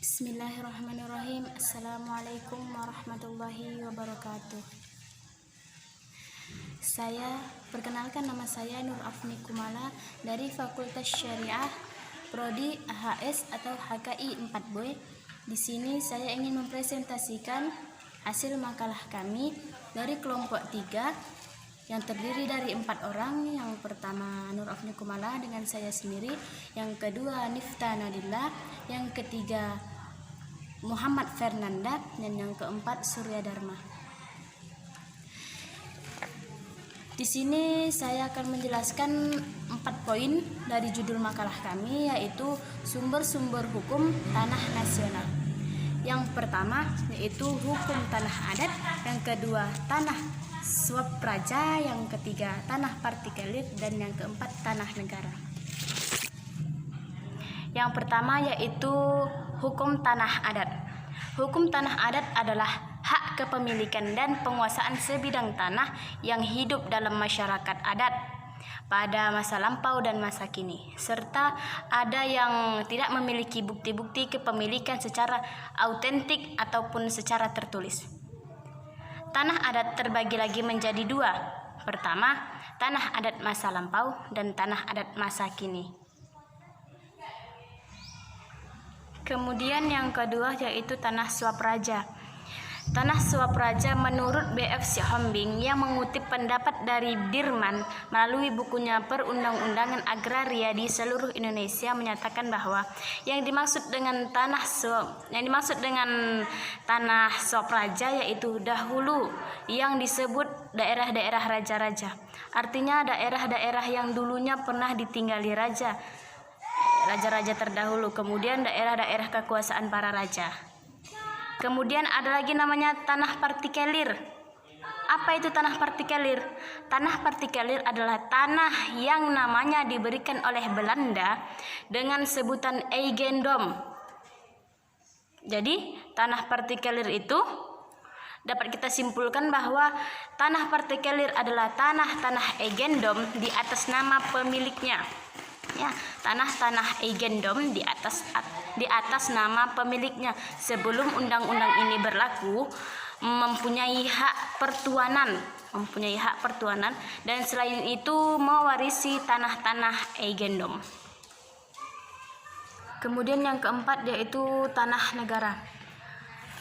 Bismillahirrahmanirrahim. Assalamualaikum warahmatullahi wabarakatuh. Perkenalkan, nama saya Nur Afni Kumala dari Fakultas Syariah Prodi AHS atau HKI 4 Boy. Di sini saya ingin mempresentasikan hasil makalah kami dari kelompok 3 yang terdiri dari 4 orang. Yang pertama Nur Afni Kumala dengan saya sendiri, yang kedua Nifta Nadila, yang ketiga Muhammad Fernanda, dan yang keempat Surya Dharma. Di sini saya akan menjelaskan 4 poin dari judul makalah kami, yaitu sumber-sumber hukum tanah nasional. Yang pertama yaitu hukum tanah adat, yang kedua tanah swapraja, yang ketiga tanah partikelir, dan yang keempat tanah negara. Yang pertama yaitu hukum tanah adat. Hukum tanah adat adalah hak kepemilikan dan penguasaan sebidang tanah yang hidup dalam masyarakat adat pada masa lampau dan masa kini, serta ada yang tidak memiliki bukti-bukti kepemilikan secara autentik ataupun secara tertulis. Tanah adat terbagi lagi menjadi 2. Pertama, tanah adat masa lampau dan tanah adat masa kini. Kemudian yang kedua yaitu tanah swapraja. Tanah swapraja menurut B.F. Sihombing yang mengutip pendapat dari Dirman melalui bukunya Perundang-undangan Agraria di seluruh Indonesia menyatakan bahwa yang dimaksud dengan tanah swapraja yaitu dahulu yang disebut daerah-daerah raja-raja. Artinya daerah-daerah yang dulunya pernah ditinggali raja-raja terdahulu, kemudian daerah-daerah kekuasaan para raja. Kemudian ada lagi namanya tanah partikelir. Apa itu tanah partikelir? Tanah partikelir adalah tanah yang namanya diberikan oleh Belanda dengan sebutan eigendom. Jadi, tanah partikelir itu dapat kita simpulkan bahwa tanah partikelir adalah tanah-tanah eigendom di atas nama pemiliknya. Ya, tanah-tanah eigendom di atas nama pemiliknya sebelum undang-undang ini berlaku mempunyai hak pertuanan dan selain itu mewarisi tanah-tanah eigendom. Kemudian yang keempat yaitu tanah negara.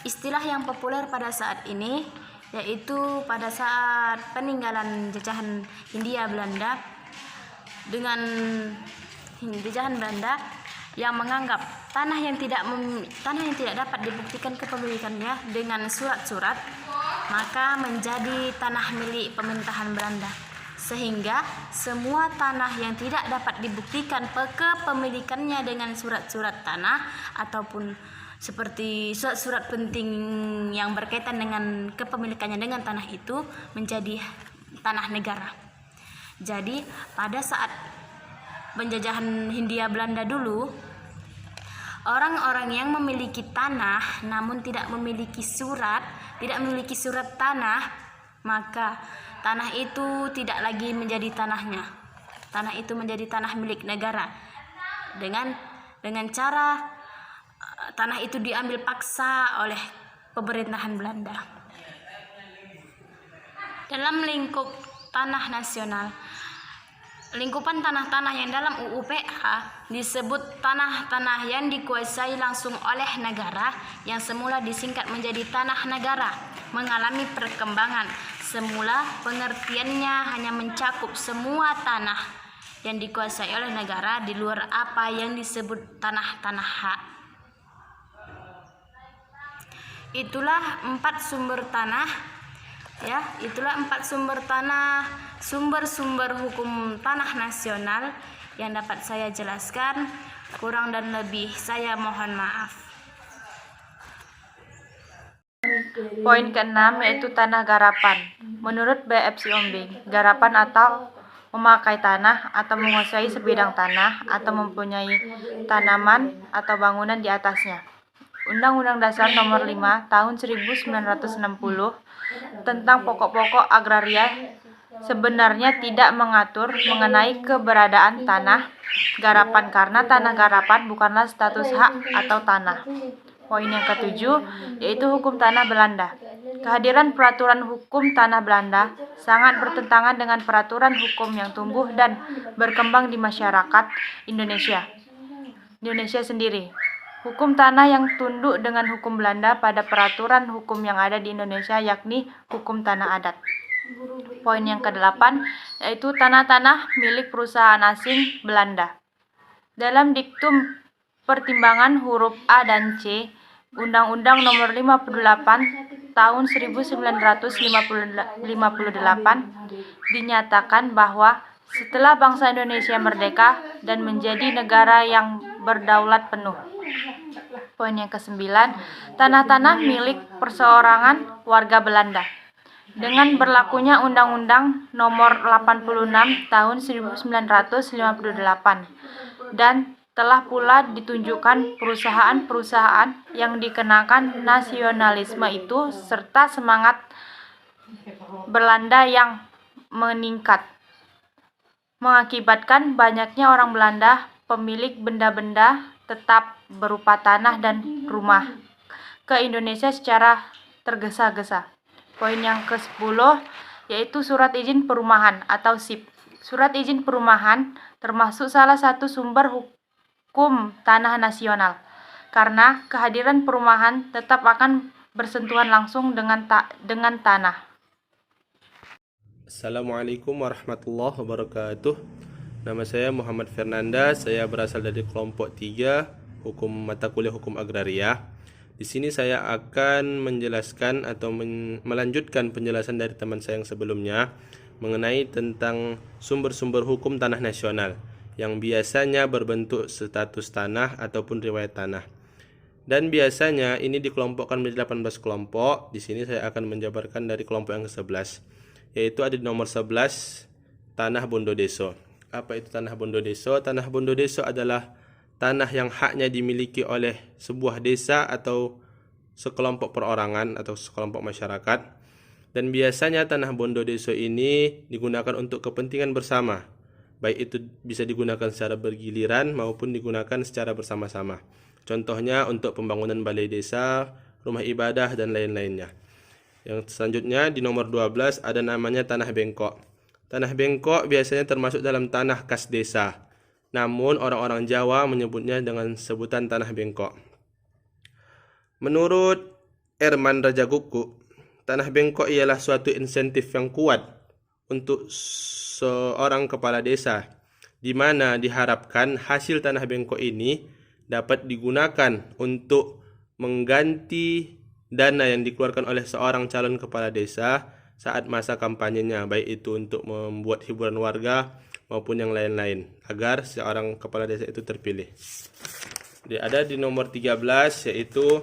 Istilah yang populer pada saat ini yaitu pada saat peninggalan jajahan Hindia Belanda dengan jajahan Belanda yang menganggap tanah yang tidak dapat dibuktikan kepemilikannya dengan surat-surat maka menjadi tanah milik pemerintahan Belanda, sehingga semua tanah yang tidak dapat dibuktikan kepemilikannya dengan surat-surat tanah ataupun seperti surat-surat penting yang berkaitan dengan kepemilikannya dengan tanah itu menjadi tanah negara. Jadi pada saat penjajahan Hindia Belanda dulu, orang-orang yang memiliki tanah namun tidak memiliki surat tanah, maka tanah itu tidak lagi menjadi tanahnya. Tanah itu menjadi tanah milik negara dengan cara tanah itu diambil paksa oleh pemerintahan Belanda. Dalam lingkup tanah nasional, lingkupan tanah-tanah yang dalam UU PH disebut tanah-tanah yang dikuasai langsung oleh negara yang semula disingkat menjadi tanah negara mengalami perkembangan. Semula pengertiannya hanya mencakup semua tanah yang dikuasai oleh negara di luar apa yang disebut tanah-tanah hak. Itulah 4 sumber tanah. Itulah 4 sumber tanah, sumber-sumber hukum tanah nasional yang dapat saya jelaskan. Kurang dan lebih saya mohon maaf. Poin ke-6 yaitu tanah garapan. Menurut B.F. Sihombing, garapan atau memakai tanah atau menguasai sebidang tanah atau mempunyai tanaman atau bangunan di atasnya. Undang-Undang Dasar Nomor 5 Tahun 1960 tentang pokok-pokok agraria sebenarnya tidak mengatur mengenai keberadaan tanah garapan karena tanah garapan bukanlah status hak atau tanah. Poin yang ketujuh yaitu hukum tanah Belanda. Kehadiran peraturan hukum tanah Belanda sangat bertentangan dengan peraturan hukum yang tumbuh dan berkembang di masyarakat Indonesia sendiri. Hukum tanah yang tunduk dengan hukum Belanda pada peraturan hukum yang ada di Indonesia yakni hukum tanah adat. Poin yang kedelapan yaitu tanah-tanah milik perusahaan asing Belanda. Dalam diktum pertimbangan huruf A dan C, Undang-Undang Nomor 58 Tahun 1958 dinyatakan bahwa setelah bangsa Indonesia merdeka dan menjadi negara yang berdaulat penuh. Poin yang kesembilan, tanah-tanah milik perseorangan warga Belanda. Dengan berlakunya Undang-Undang Nomor 86 Tahun 1958 dan telah pula ditunjukkan perusahaan-perusahaan yang dikenakan nasionalisme itu serta semangat Belanda yang meningkat, mengakibatkan banyaknya orang Belanda pemilik benda-benda tetap berupa tanah dan rumah ke Indonesia secara tergesa-gesa. Poin yang ke-10 yaitu surat izin perumahan atau SIP. Surat izin perumahan termasuk salah satu sumber hukum tanah nasional, karena kehadiran perumahan tetap akan bersentuhan langsung dengan tanah. Assalamualaikum warahmatullahi wabarakatuh. Nama saya Muhammad Fernanda. Saya berasal dari kelompok 3 Hukum Mata Kuliah Hukum Agraria. Di sini saya akan menjelaskan atau melanjutkan penjelasan dari teman saya yang sebelumnya mengenai tentang sumber-sumber hukum tanah nasional yang biasanya berbentuk status tanah ataupun riwayat tanah. Dan biasanya ini dikelompokkan menjadi 18 kelompok. Di sini saya akan menjabarkan dari kelompok yang ke-11, yaitu ada di nomor 11 tanah Bondodeso. Apa itu tanah Bondodeso? Tanah Bondodeso adalah tanah yang haknya dimiliki oleh sebuah desa atau sekelompok perorangan atau sekelompok masyarakat. Dan biasanya tanah Bondodeso ini digunakan untuk kepentingan bersama, baik itu bisa digunakan secara bergiliran maupun digunakan secara bersama-sama. Contohnya untuk pembangunan balai desa, rumah ibadah, dan lain-lainnya. Yang selanjutnya di nomor 12 ada namanya tanah bengkok. Tanah bengkok biasanya termasuk dalam tanah kas desa, namun orang-orang Jawa menyebutnya dengan sebutan tanah bengkok. Menurut Erman Rajakuku, tanah bengkok ialah suatu insentif yang kuat untuk seorang kepala desa, di mana diharapkan hasil tanah bengkok ini dapat digunakan untuk mengganti dana yang dikeluarkan oleh seorang calon kepala desa saat masa kampanyenya, baik itu untuk membuat hiburan warga maupun yang lain-lain, agar seorang kepala desa itu terpilih. Ada di nomor 13 yaitu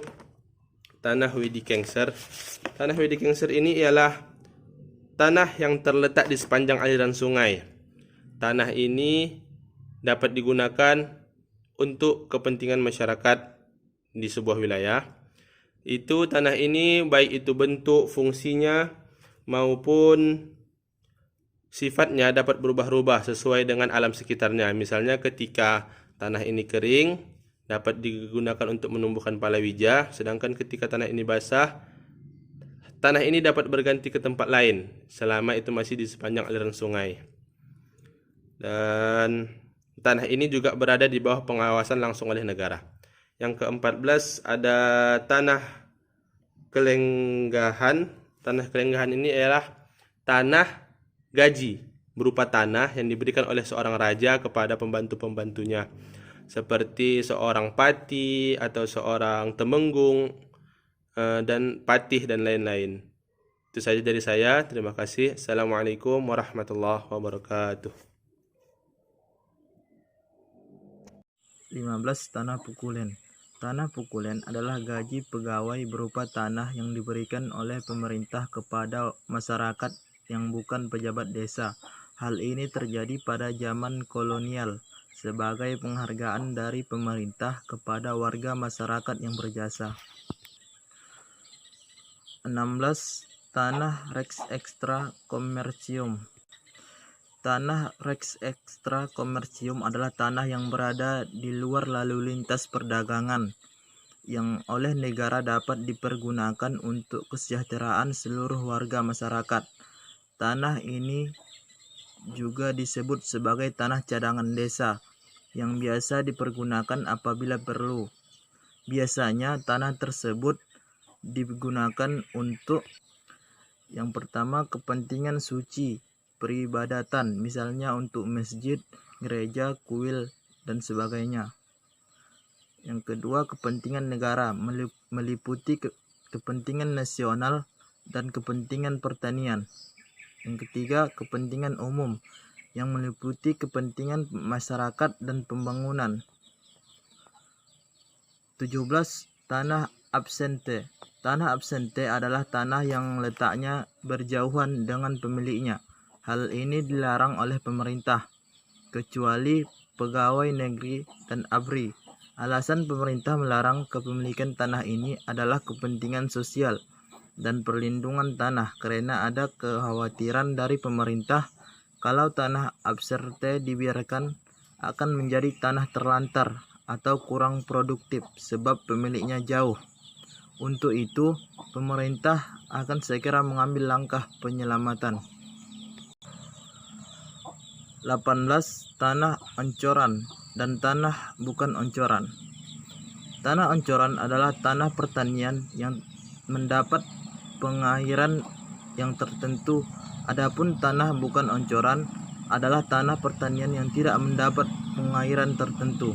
tanah Widi Kengser. Tanah Widi Kengser ini ialah tanah yang terletak di sepanjang aliran sungai. Tanah ini dapat digunakan untuk kepentingan masyarakat di sebuah wilayah. Itu tanah ini baik itu bentuk, fungsinya maupun sifatnya dapat berubah-ubah sesuai dengan alam sekitarnya. Misalnya ketika tanah ini kering dapat digunakan untuk menumbuhkan palawija, sedangkan ketika tanah ini basah, tanah ini dapat berganti ke tempat lain selama itu masih di sepanjang aliran sungai. Dan tanah ini juga berada di bawah pengawasan langsung oleh negara. Yang ke-14 ada tanah kelenggahan. Tanah kelenggahan ini ialah tanah gaji, berupa tanah yang diberikan oleh seorang raja kepada pembantu-pembantunya, seperti seorang pati atau seorang temenggung, dan patih dan lain-lain. Itu saja dari saya. Terima kasih. Assalamualaikum warahmatullahi wabarakatuh. 15. Tanah pukulen. Tanah pukulen adalah gaji pegawai berupa tanah yang diberikan oleh pemerintah kepada masyarakat yang bukan pejabat desa. Hal ini terjadi pada zaman kolonial sebagai penghargaan dari pemerintah kepada warga masyarakat yang berjasa. 16. Tanah Rex Extra Commercium. Tanah Rex Extra Commercium adalah tanah yang berada di luar lalu lintas perdagangan. yang oleh negara dapat dipergunakan untuk kesejahteraan seluruh warga masyarakat. Tanah ini juga disebut sebagai tanah cadangan desa yang biasa dipergunakan apabila perlu. Biasanya tanah tersebut digunakan untuk yang pertama kepentingan suci, peribadatan, misalnya untuk masjid, gereja, kuil, dan sebagainya. Yang kedua, kepentingan negara meliputi kepentingan nasional dan kepentingan pertanian. Yang ketiga, kepentingan umum yang meliputi kepentingan masyarakat dan pembangunan. 17. Tanah absente. Tanah absente adalah tanah yang letaknya berjauhan dengan pemiliknya. Hal ini dilarang oleh pemerintah, kecuali pegawai negeri dan ABRI. Alasan pemerintah melarang kepemilikan tanah ini adalah kepentingan sosial dan perlindungan tanah, karena ada kekhawatiran dari pemerintah kalau tanah absente dibiarkan akan menjadi tanah terlantar atau kurang produktif sebab pemiliknya jauh. Untuk itu, pemerintah akan segera mengambil langkah penyelamatan. 18. Tanah oncoran dan tanah bukan oncoran. Tanah oncoran adalah tanah pertanian yang mendapat pengairan yang tertentu. Adapun tanah bukan oncoran adalah tanah pertanian yang tidak mendapat pengairan tertentu.